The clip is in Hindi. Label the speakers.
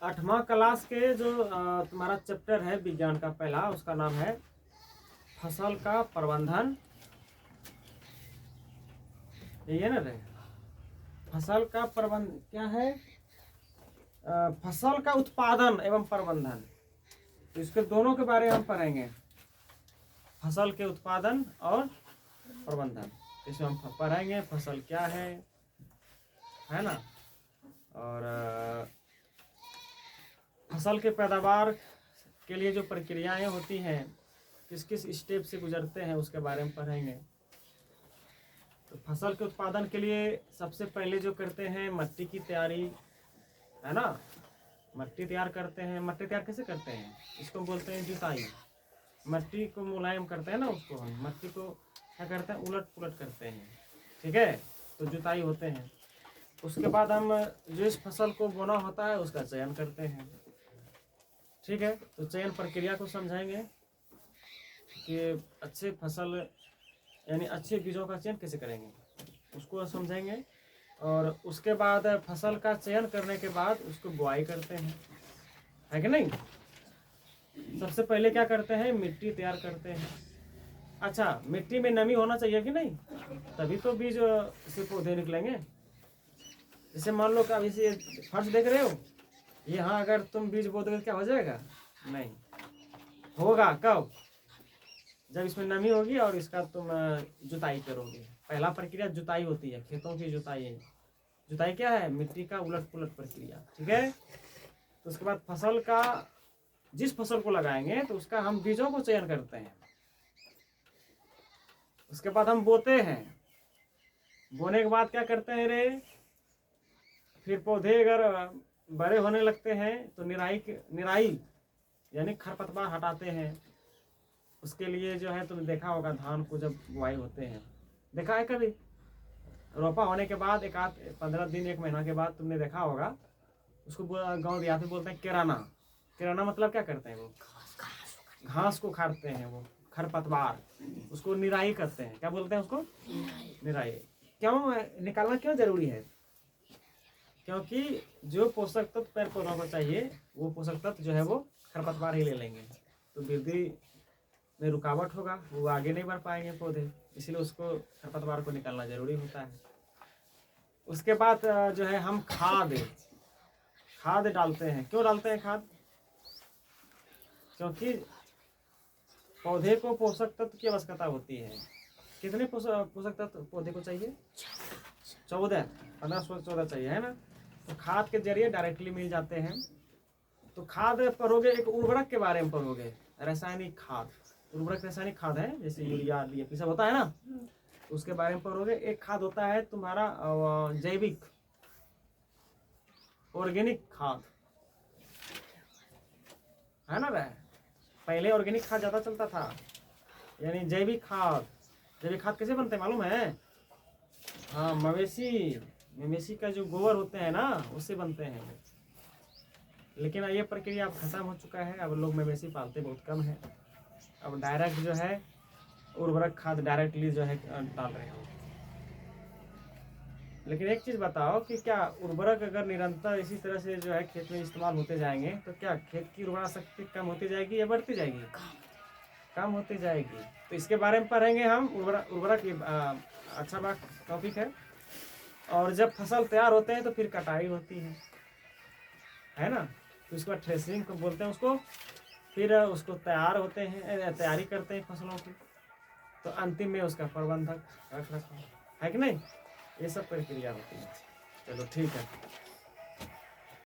Speaker 1: 8वां क्लास के जो तुम्हारा चैप्टर है विज्ञान का पहला, उसका नाम है फसल का प्रबंधन। ये ना रे, फसल का प्रबंध क्या है? फसल का उत्पादन एवं प्रबंधन। तो इसके दोनों के बारे में हम पढ़ेंगे, फसल के उत्पादन और प्रबंधन। इसमें हम पढ़ेंगे फसल क्या है ना, और फसल के पैदावार के लिए जो प्रक्रियाएं होती हैं, किस किस स्टेप से गुजरते हैं, उसके बारे में पढ़ेंगे। तो फसल के उत्पादन के लिए सबसे पहले जो करते हैं मिट्टी की तैयारी, है ना। मिट्टी तैयार करते हैं। मिट्टी तैयार कैसे करते हैं? इसको बोलते हैं जुताई। मिट्टी को मुलायम करते हैं ना, उसको हम मिट्टी को क्या करते हैं, उलट पुलट करते हैं, ठीक है। तो जुताई होते हैं। उसके बाद हम जो इस फसल को बोना होता है उसका चयन करते हैं, ठीक है। तो चयन प्रक्रिया को समझाएंगे कि अच्छे फसल यानी अच्छे बीजों का चयन कैसे करेंगे, उसको समझेंगे। और उसके बाद फसल का चयन करने के बाद उसको बुआई करते हैं, है कि नहीं। सबसे पहले क्या करते हैं, मिट्टी तैयार करते हैं। अच्छा, मिट्टी में नमी होना चाहिए कि नहीं, तभी तो बीज से पौधे निकलेंगे। जैसे मान लो कि अभी से फर्श देख रहे हो, यहाँ अगर तुम बीज बो दोगे क्या हो जाएगा? नहीं होगा। कब? जब इसमें नमी होगी और इसका तुम जुताई करोगे। पहला प्रक्रिया जुताई होती है, खेतों की जुताई है। जुताई क्या है? मिट्टी का उलट पुलट प्रक्रिया, ठीक है। तो उसके बाद फसल का, जिस फसल को लगाएंगे तो उसका हम बीजों को चयन करते हैं। उसके बाद हम बोते हैं। बोने के बाद क्या करते हैं रे, फिर पौधे अगर बड़े होने लगते हैं तो निराई यानी खरपतवार हटाते हैं। उसके लिए जो है तुमने देखा होगा, धान को जब बुआई होते हैं, देखा है कभी? रोपा होने के बाद एक आध 15 दिन 1 महीना के बाद तुमने देखा होगा, उसको गाँव देहात में बोलते हैं किराना। किराना मतलब क्या करते हैं, वो घास को काटते हैं, वो खरपतवार, उसको निराई करते हैं। क्या बोलते हैं उसको? निराई। क्यों निकालना क्यों जरूरी है? क्योंकि जो पोषक तत्व पेड़ पौधों को चाहिए, वो पोषक तत्व जो है वो खरपतवार ही ले लेंगे। तो वृद्धि में रुकावट होगा, वो आगे नहीं बढ़ पाएंगे पौधे, इसलिए उसको खरपतवार को निकालना जरूरी होता है। उसके बाद जो है हम खाद डालते हैं। क्यों डालते हैं खाद? क्योंकि पौधे को पोषक तत्व की आवश्यकता होती है। कितने पोषक तत्व पौधे को चाहिए? 14, 15, 14 चाहिए, है ना। तो खाद के जरिए डायरेक्टली मिल जाते हैं। तो खाद पढ़ोगे, एक उर्वरक के बारे में पढ़ोगे, रासायनिक खाद। उर्वरक रासायनिक खाद है, जैसे यूरिया DAP सब होता है ना, उसके बारे में पढ़ोगे। एक खाद होता है तुम्हारा जैविक ऑर्गेनिक खाद, है ना रहे। पहले ऑर्गेनिक खाद ज़्यादा चलता था, यानी जैविक खाद। जैविक खाद कैसे बनते हैं मालूम है? हाँ, मवेशी का जो गोबर होते हैं ना, उससे बनते हैं। लेकिन ये प्रक्रिया अब खत्म हो चुका है, अब लोग मवेशी पालते बहुत कम है। अब डायरेक्ट जो है उर्वरक खाद डायरेक्टली जो है डाल रहे हो। लेकिन एक चीज़ बताओ कि क्या उर्वरक अगर निरंतर इसी तरह से जो है खेत में इस्तेमाल होते जाएंगे तो क्या खेत की उर्वरा शक्ति कम होती जाएगी या बढ़ती जाएगी? कम होती जाएगी। तो इसके बारे में पढ़ेंगे हम। उर्वरक अच्छा बात टॉपिक है। और जब फसल तैयार होते हैं तो फिर कटाई होती है ना। तो उसके बाद थ्रेसिंग को बोलते हैं उसको। फिर उसको तैयार होते हैं, तैयारी करते हैं फसलों की। तो अंतिम में उसका प्रबंधक रख रखाव, है कि नहीं। ये सब प्रक्रिया होती है। चलो ठीक है।